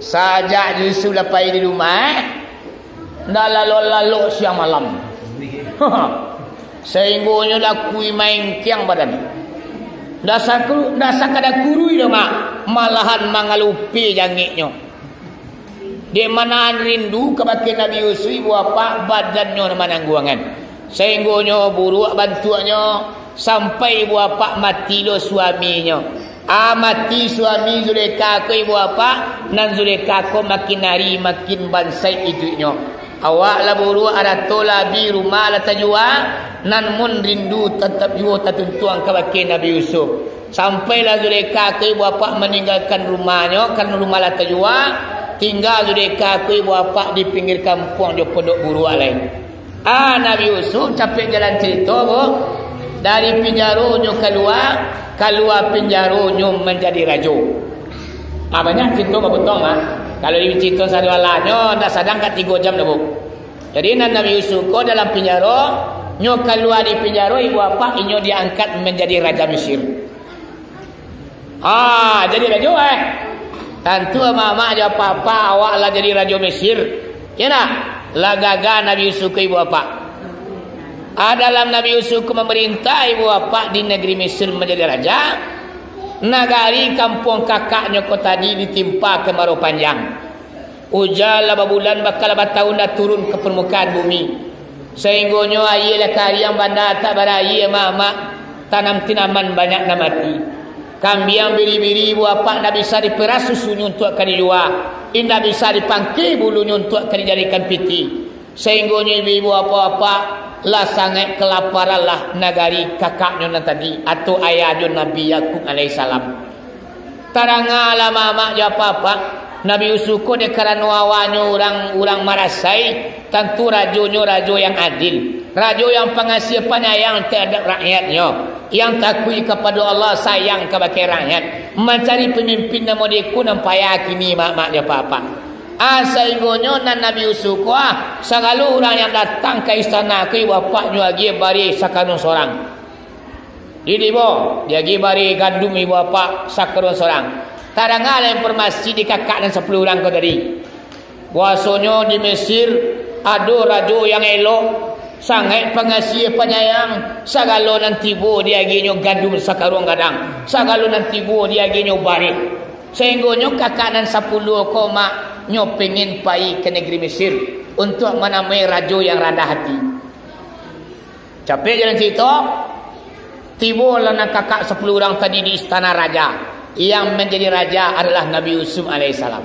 sajak Yusuf lepas di rumah dah lalu siang malam sehingga dah kui main kiang badan dah sakada kurui dah mak malahan mangalupi jangitnya di mana rindu kebakin Nabi Yusuf ibu apa badannya menangguangan sehingga buruk bantuannya sampai ibu apa mati lo suaminya. Mati suami Zulekha ko ibu apa nan Zulekha ko makin hari makin bansai hidupnya. Awak lah buru ada tola bi rumah la tajua nan mun rindu tetap jua tertentuang kebakin Nabi Yusuf. Sampailah Zulekha ko ibu apa meninggalkan rumahnya karena rumah la tajua tinggal Zulekha ko ibu apa di pinggir kampung di pondok buru lain. Nabi Yusuf capek jalan cerita bu dari penjaranya keluar penjaranya menjadi raja. Banyak cerita betul kalau cerita sariwalanya dah sadang kat 3 jam dah bu. Jadi Nabi Yusuf ko dalam penjara nyo keluar di penjara ibu apa inyo diangkat menjadi raja Mesir. Jadi raja tentu mama aja papa awak lah jadi raja Mesir. Ya nak lagaga Nabi Yusuf ke ibu apa dalam Nabi Yusuf memerintah ibu bapa di negeri Mesir menjadi raja. Nagari kampung kakaknya kau tadi ditimpa kemarau panjang. Hujan laba bulan bakal laba tahun dah turun ke permukaan bumi. Sehinggonya ayah lah kariang bandar tak berayi mama tanam tanaman banyak nak mati. Kambing biri-biri ibu bapa tak bisa diperas susunya untuk akan dijual. Tidak bisa dipangki bulunya untuk akan dijadikan piti. Sehinggonya ibu apa-apa lah sangat kelaparan lah nagari kakaknya tadi atau ayahnya Nabi Yakub alaihissalam. Tarangalah mama je apa-apa Nabi Yusuf ko dia kerana awaknya orang marasai tentu rajonya rajo yang adil, rajo yang pengasih penyayang terhadap rakyatnya, yang takut kepada Allah sayang kepada rakyat, mencari pemimpin nama dia ku nampak yakini mak dia apa-apa. Sehinggonya Nabi Yusuf segala orang yang datang ke istana ke bapaknya lagi bari sakarun seorang. Jadi dia lagi bari gandum ibu bapak sakarun seorang. Tarangal informasi di kakak dan 10 orang kau tadi. Puasanya di Mesir ada raja yang elok, sangat pengasih penyayang. Segala nanti dia lagi gandum sakarun gadang. Segala nanti dia lagi bari. Sehinggonya kakak dan 10 koma nyo pengen pai ke negeri Mesir untuk menamai raja yang rendah hati. Capek jalan cerita, tibalah nak kakak 10 orang tadi di istana raja. Yang menjadi raja adalah Nabi Yusuf alaihissalam.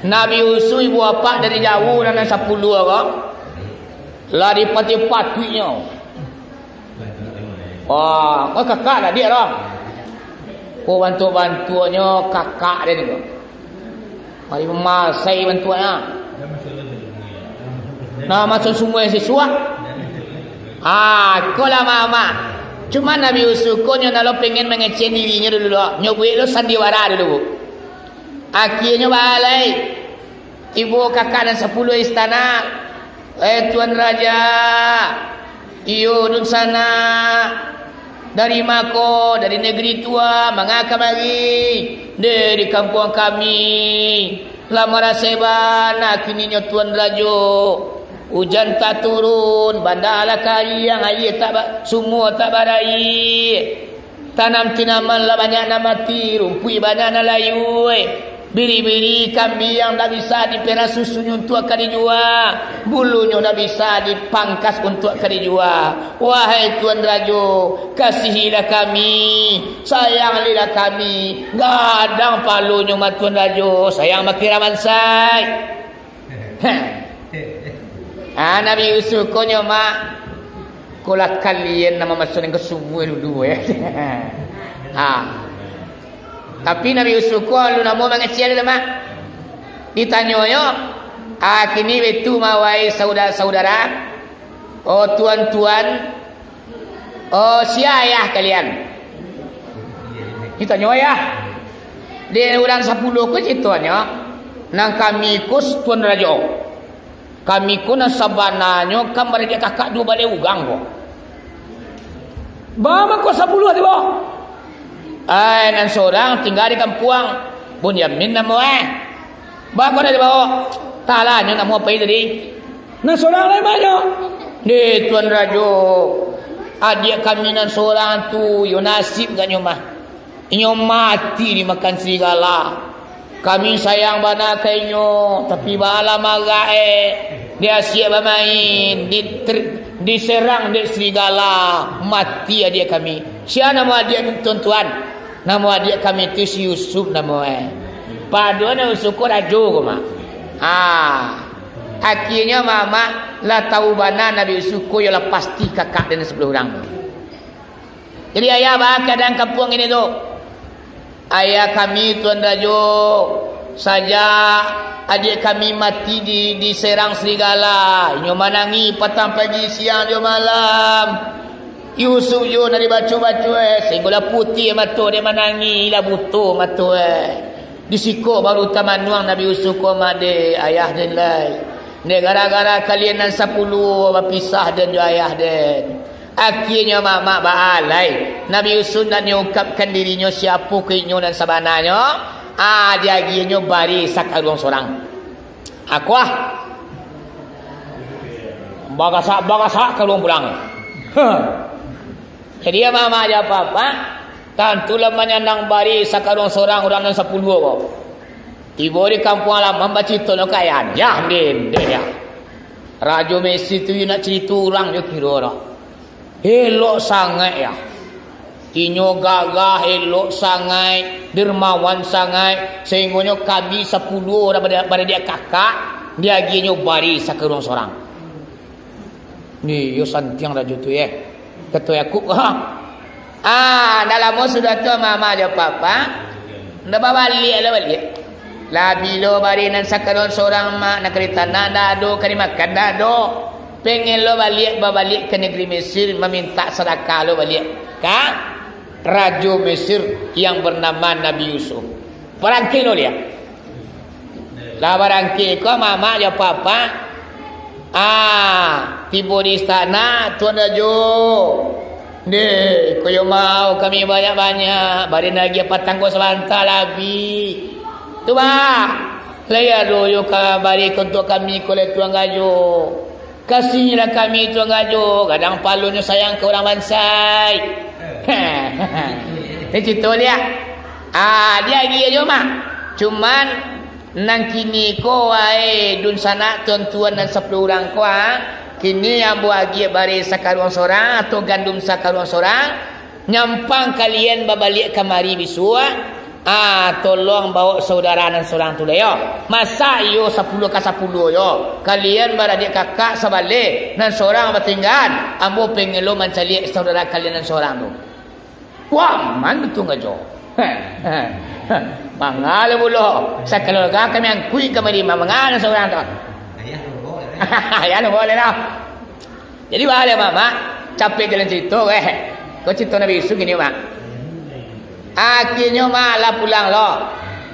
Nabi usul ibu bapa dari jauh dan 10 kok. Lah dipati-patinya. Wah, kau kakak lah dia orang. Kau bantu-bantuannya kakak dia ni kok. Mari memasai bantuannya. Nah, masuk semua siswa. Kau lah mama. Cuma Nabi usul kau kalau pengen mengecen dirinya dulu lah. Nyobuik lo sandiwara dulu. Akhirnya balai. Ibu kakak dan 10 istana. Tuan Raja. Iyo dun sana. Dari Mako, dari negeri tua, mengaka mari dari kampung kami. Lama rasebana kininya Tuan Rajo. Hujan tak turun, bandala kari yang air tak semua tak barai. Tanam tanaman lah banyak nak mati, rumpui banyak nak layu. Biri-biri kambing yang tak bisa diperah susunya untuk akan dijual. Bulunya tak bisa dipangkas untuk akan dijual. Wahai Tuan Rajo, kasihilah kami, sayangilah kami. Gadang palunya mat Tuan Rajo, sayang makiraman say. Nabi Yusuf konyo mak kolak kalian nama masuk yang kesumua dulu ya. Tapi Nabi Yusuf ko lu namo mengecil dah mak. Ditanya yo, kini betu mawai saudara-saudara. Oh tuan-tuan. Oh si ayah kalian. Ditanya ya. Dia orang 10 ko ceritanya. Nang kami kus Tuan Raja. Kami ko na sabananyo kamar dia kakak dua balik ugang ko. Bama ko 10 di bawah. Nan seorang tinggal di kampung Bunyamin nama Bako dah dibawa talanya nak mau apa tadi. Nan seorang lain banyak. Di Tuan Rajo adik kami nan seorang tu yo nasib gak nyomah. Inyo mati dimakan serigala. Kami sayang bana kainyo tapi bala marah dia siap bermain diserang di serigala mati adik kami. Siapa nama adik tuan-tuan? Nama adik kami itu si Yusuf nama Paduan Yusuf Rajo ko mak. Akhirnya mama lah tahu bana Nabi Yusuf ko ialah pasti kakak dan 10 orang. Jadi ayah bah kadang kampung ini tu. Ayah kami Tuan Rajo saja adik kami mati diserang serigala. Nyo manangi petang pagi siang dia malam. Yusuf yo dari bacu-bacu sehingga putih mata dia menangi lah butuh mata disiko baru tamanuang Nabi Yusuf ko made ayah den lai ne gara-gara kalian nan 10 berpisah dan jo ayah den akhirnya mak baalai Nabi Yusuf nak nyungkapkan dirinya siapa keinyo dan sabananya dia akhirnya bari sakarung seorang aku bagasa kalung pulang. Jadi mama aja apa-apa. Tentu lamanya nang bari sakarung seorang orang dan 10 kok. Tiba di kampung alam baca cerita no kayan. Ya din dia. Raja Mesir tu nak cerita orang je kira dah. Elok sangat ya. Inyo gagah elok sangat, dermawan sangat. Sehingga kami 10 orang pada dia kakak, dia aginya bari sakarung seorang. Ni yo santiang raja tu Ketua Yakub dalam sudah tu mama dia papa ndak balik lah bila bari nan sakarun seorang mak nak kereta nak dado kali makan dado pengen lo balik ke negeri Mesir meminta sedekah lo balik ka Raja Mesir yang bernama Nabi Yusuf barangkali lo dia lah barangkali kau mama dia papa tiba di istana Tuan Rajo. Deh, kau mau kami banyak-banyak. Bari lagi apa tangguh selantar lagi. Tu bah. Layar doyo bari untuk kami oleh Tuan Rajo. Kasihlah kami Tuan Rajo. Kadang palunya sayang ke orang bansai. Ini cerita dia. Dia lagi aja mah. Cuman nang kini ko dun sana tuan-tuan dan 10 orang ko kini yang buagi bari sakarung seorang atau gandum sakarung seorang nyampang kalian babalik kamari bisua Tolong bawa saudara dan seorang tu yo. Masa yo 10 ke 10 yo. Kalian beradik kakak sebalik dan seorang bertinggal. Ambo pengen lo mencari saudara kalian dan seorang tu. Wah, mana tu ngajo? Mangal bulo. Sekeluarga kami yang kui kami mangal dan seorang tu. Ya lo boleh lah. Jadi boleh mama. Capek jalan cerita Kau cerita Nabi Yusuf gini mak. Akhirnya malah pulang lo.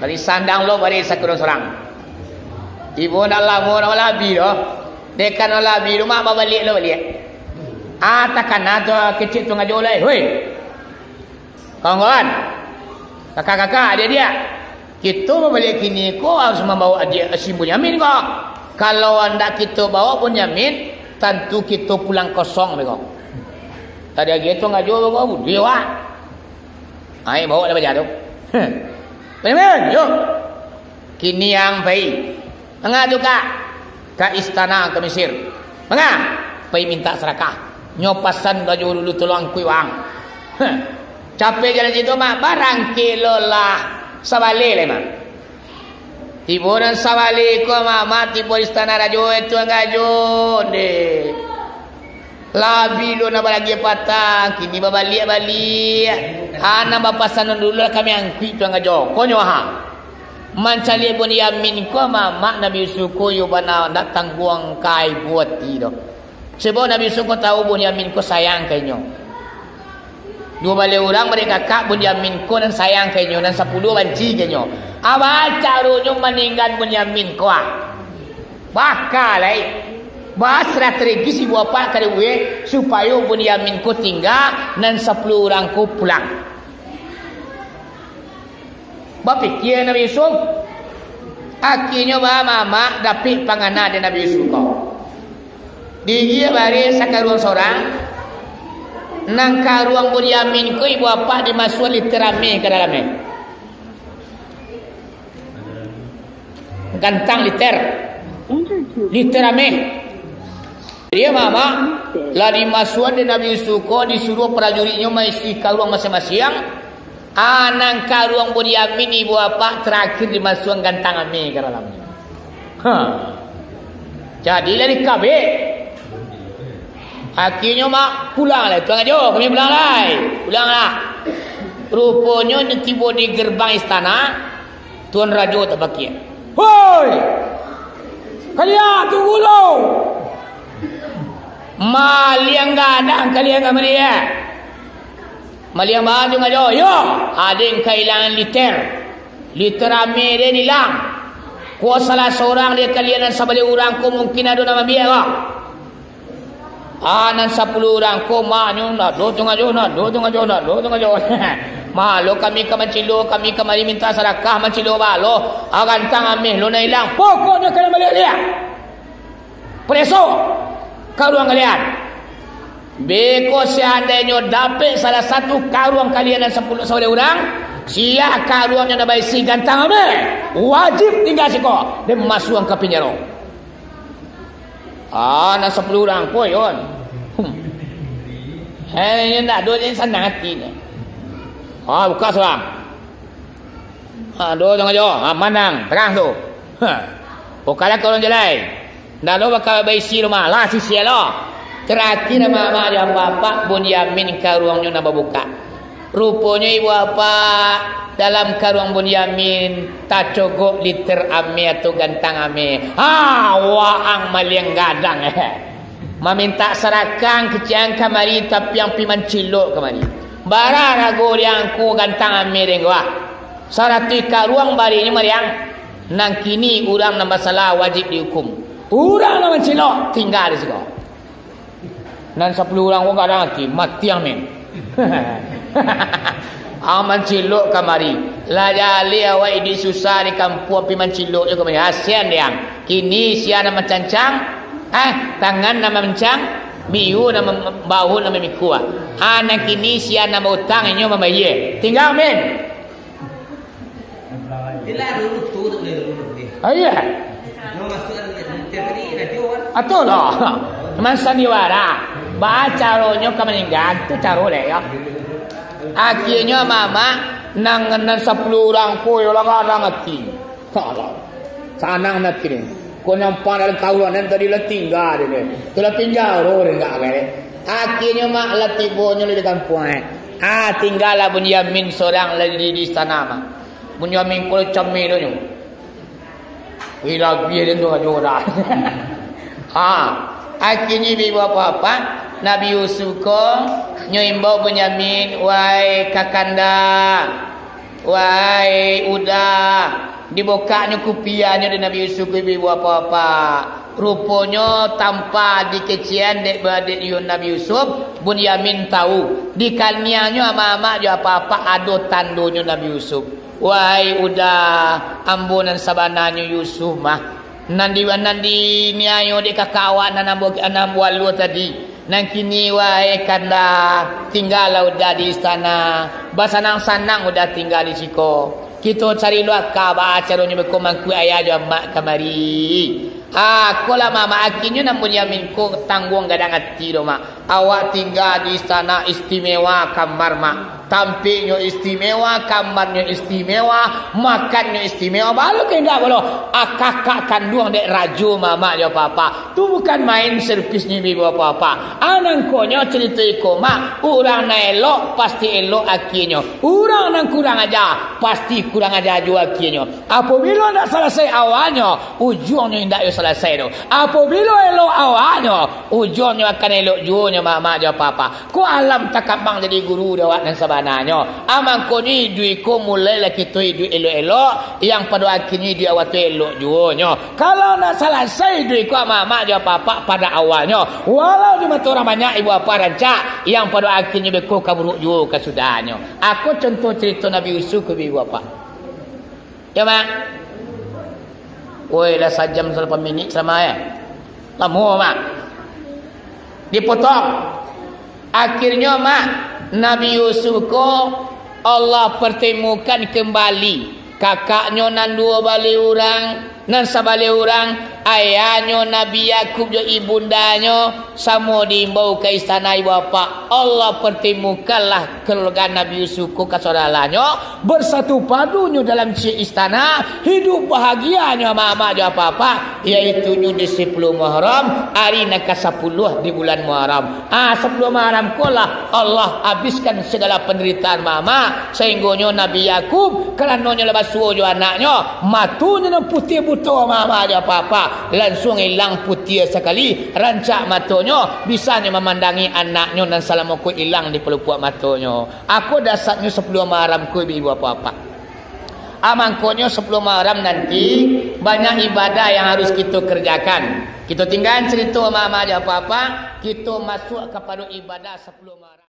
Dari sandang lo bari sakurang serang. Ibu nak lamu nak labi lo. Dekan nak labi lo mak balik lo balik. Takkan ada kecil tu ngajo lai. Hoi. Kawan-kawan. Kakak-kakak dia. Kita balik kini kau harus membawa adik si Bunyamin kau. Kalau anda kita bawa Bunyamin, tentu kita pulang kosong mereka. Tadi lagi tu ngajo kau dia wah. Ai bawa dah baca tu. Bunyamin, yuk. Kini yang baik. Mengadu ke istana ke Mesir. Pergi minta serakah. Nyopasan baju dulu tolong kui wang. Capek jalan situ mak barang kilo lah sabale le mak. Tibo dan sabale ko mak tibo istana rajo itu ngajo de. Labi lo na balagi patang kini babalik. Ana bapasan dulu kami angki tu ngajo. Konyo ha. Mancali Bunyamin ko mak Nabi Yusuf ko yo bana datang buang kai buat tido. Sebab Nabi Yusuf ko tahu Bunyamin ko sayang kainyo. Dua balik orang mereka kak Bunyamin ko dan sayang kainyo dan 10 banci kainyo. Aba carunyo meninggal Bunyamin ko. Bakalai. Basra terigi si bapa kare supaya Bunyamin ko tinggal dan 10 orang ko pulang. Bapikir Nabi Yusuf. Akhirnya mama dapat pangana dari Nabi Yusuf ko. Dia bari sakaruang seorang. Nang karuang Bunyamin ko ibu apa dimasuk literame ke dalamnya. Gantang literame. Dia mama lah dimasuk di Nabi Yusuf ko disuruh prajuritnya mengisi karuang masing-masing. Nang karuang Bunyamin ibu apa terakhir dimasuk gantang ame ke dalamnya. Jadi dari kabeh. Akhirnya mak pulang lah. Tuan ajo kami pulang lah. Pulang lah. Rupanya tiba di gerbang istana. Tuan Rajo tak pakai. Hoi! Kalian tunggu lo. Maliang gadang kalian ke mana ya? Maliang baju ngajo. Yo, ada yang kehilangan liter ame dia hilang. Kau salah seorang dia kalian dan sabalik orang ko mungkin ada nama biar kah? Nan 10 orang ko manyo na do tunga jo. Malo kami ka mancilo kami kamari minta sarakah mancilo balo agan tang ameh lo na ilang pokoknya kalian balik lihat preso karuang kalian beko seandainya dapat salah satu karuang kalian dan 10 orang sia karuangnya na baisi gantang ameh wajib tinggal siko dan masuk ke penjara. Nak 10 orang pun yon. Ini nak dua ni senang hati ni. Buka seorang. Dua tengah jauh. Manang. Terang tu. Bukalah korang jelai. Dah lo bakal baisi rumah. Lah sisi lo. Terakhir mama dan bapak Bunyamin karuangnya nak buka. Rupanya ibu apa dalam karuang Bunyamin tak cukup liter ame atau gantang ame. Waang maliang gadang meminta sarakan kecian kamari tapi yang piman cilok kamari. Bara rago yang ku gantang ame dengwa. Sarati karuang bari ini mariang nang kini urang nambah salah wajib dihukum. Urang nama cilok tinggal di situ. Dan 10 orang pun kadang lagi mati amin. Aman cilok kamari. La jali awak ini susah di kampung pi mancilok je kamari. Hasian dia. Kini sia nama cancang, tangan nama mencang, biu nama bahu nama mikua. Anak kini sia nama utang inyo membayar. Tinggal men. Bila dulu tu boleh. Ayah. Mau masuk teori radio kan? Atau lah. Man sandiwara. Baca ronyo ka meninggal tu caro le ya. Akhirnya mama nangan 10 orang koyo lah kadang mati. Salah. Sanang nanti ni. Kau nampak dalam kawan yang tadi lah tinggal ni. Tu lah tinggal orang enggak kan. Akhirnya mak lah tibonya di kampung tinggal lah Bunyamin seorang lagi di istana mak. Bunyamin kalau camil tu. Bila biar dia tu aja akhirnya ibu apa Nabi Yusuf ko nyoimbau Bunyamin wai kakanda wai udah dibukanya kupiahnya di Nabi Yusuf ibu apa rupanya tanpa dikecian dek beradik yun Nabi Yusuf Bunyamin tahu di kalnianya ama-ama jo apa-apa ado tandunya Nabi Yusuf wai udah ambunan sabananya Yusuf mah nandi niayo de kakawan anam walu tadi nang kini wae kanda tinggal udah di istana basanang-sanang udah tinggal di siko kita cari luar ka caranya berkomang ku ayah jo mak kamari kola mama akhirnya namun yamin ko tanggung gadang hati do mak awak tinggal di istana istimewa kamar mak tampilnya istimewa, kamarnya istimewa, makannya istimewa. Baru ke enggak bolo? Kakak kandung dek raju mama jo papa. Tu bukan main servisnya ibu apa-apa. Anangkonya cerita iko mak. Orang na elok pasti elok akhirnya. Orang nang kurang aja pasti kurang aja juga akhirnya. Apabila nak selesai awalnya, ujungnya tidak selesai do. Apabila elok awalnya, ujungnya akan elok juga mama jo papa. Ko alam takabang jadi guru dawat dan sabar. Amang ko ni duit ko mulai lah kita duit elok-elok yang pada akhirnya dia waktu elok juanya. Kalau nak selesai duit ko mak dia apa pada awalnya walau di mata orang banyak ibu apa rancak yang pada akhirnya beko kaburuk juga kesudahnya. Aku contoh cerita Nabi Yusuf ke ibu apa ya mak woi dah sajam 8 minit sama ya lama mak dipotong akhirnya mak Nabi Yusuf ko Allah pertemukan kembali kakaknya nan dua balik orang nan sabalik orang ayahnya Nabi Yakub jo ibundanya sama diimbau ke istana ibu bapa Allah pertemukanlah keluarga Nabi Yusuf ko kasaudaranya bersatu padunya dalam istana hidup bahagianya mama jo apa yaitu di 10 Muharram hari nak 10 di bulan Muharram 10 Muharram kolah Allah habiskan segala penderitaan mama sehingga Nabi Yakub kerana lepas suo jo anaknya matunya putih buta mama jo apa langsung hilang putih sekali rancak matanya bisanya memandangi anaknya dan salamaku hilang di pelupuak matanya aku dasarnya 10 Muharram ku ibu apa amangkonya 10 Muharram nanti banyak ibadah yang harus kita kerjakan kita tinggal cerita mama aja apa kita masuk kepada ibadah 10 Muharram